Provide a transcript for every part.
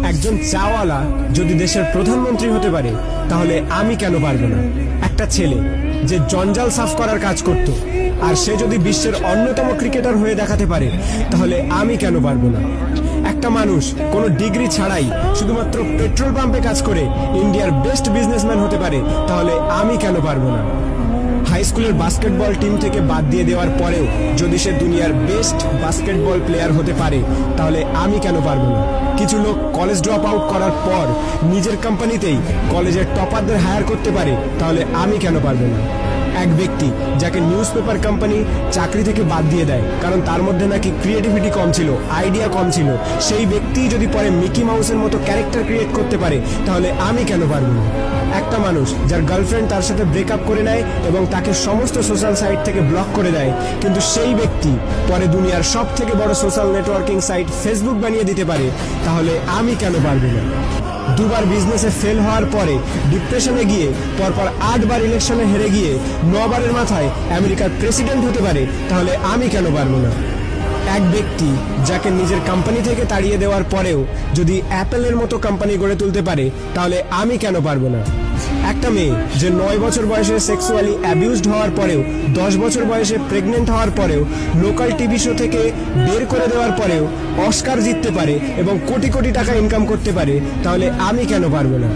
একজন চাওয়ালা যদি দেশের প্রধানমন্ত্রী হতে পারে তাহলে আমি কেন পারবো না? একটা ছেলে যে জঞ্জাল সাফ করার কাজ করত আর সে যদি বিশ্বের অন্যতম ক্রিকেটার হয়ে দেখাতে পারে তাহলে আমি কেন পারবো না? একটা মানুষ কোনো ডিগ্রি ছাড়াই শুধুমাত্র পেট্রোল পাম্পে কাজ করে ইন্ডিয়ার বেস্ট বিজনেসম্যান হতে পারে তাহলে আমি কেন পারবো না? হাই স্কুলের বাস্কেটবল টিম থেকে বাদ দিয়ে দেওয়ার পরেও যদি সে দুনিয়ার বেস্ট বাস্কেটবল প্লেয়ার হতে পারে তাহলে আমি কেন পারবো না? কিছু লোক কলেজ ড্রপ আউট করার পর নিজের কোম্পানিতেই কলেজের টপারদের হায়ার করতে পারে তাহলে আমি কেন পারবো না? এক ব্যক্তি যাকে নিউজ পেপার কোম্পানি চাকরি থেকে বাদ দিয়ে দেয় কারণ তার মধ্যে নাকি ক্রিয়েটিভিটি কম ছিল, আইডিয়া কম ছিল, সেই ব্যক্তি যদি পরে মিকি মাউসের মতো ক্যারেক্টার ক্রিয়েট করতে পারে তাহলে আমি কেন পারবো না? একটা মানুষ যার গার্লফ্রেন্ড তার সাথে ব্রেকআপ করে নেয় এবং তাকে সমস্ত সোশ্যাল সাইট থেকে ব্লক করে দেয়, কিন্তু সেই ব্যক্তি পরে দুনিয়ার সব থেকে বড় সোশ্যাল নেটওয়ার্কিং সাইট ফেসবুক বানিয়ে দিতে পারে তাহলে আমি কেন পারবো না? দুবার বিজনেসে ফেল হওয়ার পরে ডিপ্রেশনে গিয়ে পরপর 8 বার ইলেকশনে হেরে গিয়ে 9 বারের মাথায় আমেরিকার প্রেসিডেন্ট হতে পারে তাহলে আমি কেন পারবো না? এক ব্যক্তি যাকে নিজের কোম্পানি থেকে তাড়িয়ে দেওয়ার পরেও যদি অ্যাপেলের মতো কোম্পানি গড়ে তুলতে পারে তাহলে আমি কেন পারবো না? একটা মেয়ে যে 9 বছর বয়সে সেক্সুয়ালি অ্যাবিউজড হওয়ার পরেও 10 বছর বয়সে প্রেগনেন্ট হওয়ার পরেও লোকাল টিভি শো থেকে বের করে দেওয়ার পরেও অস্কার জিততে পারে এবং কোটি কোটি টাকা ইনকাম করতে পারে তাহলে আমি কেন পারবো না?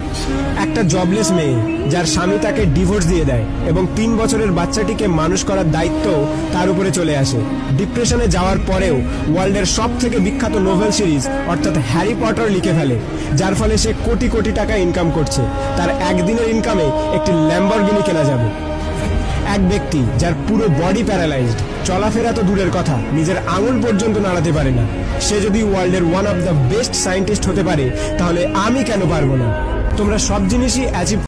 একটা জবলেস মেয়ে যার স্বামী তাকে ডিভোর্স দিয়ে দেয় এবং 3 বছরের বাচ্চাটিকে মানুষ করার দায়িত্ব তার উপরে চলে আসে, ডিপ্রেশনে যাওয়ার পরেও ওয়ার্ল্ডের সব থেকে বিখ্যাত নোভেল সিরিজ অর্থাৎ হ্যারি পটার লিখে ফেলে, যার ফলে সে কোটি কোটি টাকা ইনকাম করছে, তার একদিনের ইনকামে একটি ল্যাম্বরগিনি কেনা যাবে। এক ব্যক্তি যার পুরো বডি প্যারালাইজড, চলাফেরা তো দূরের কথা, নিজের আঙুল পর্যন্ত নাড়াতে পারে না, সে যদি ওয়ার্ল্ডের one of the best scientist হতে পারে তাহলে আমি কেন পারবো না? তোমরা সব জিনিসই অ্যাচিভ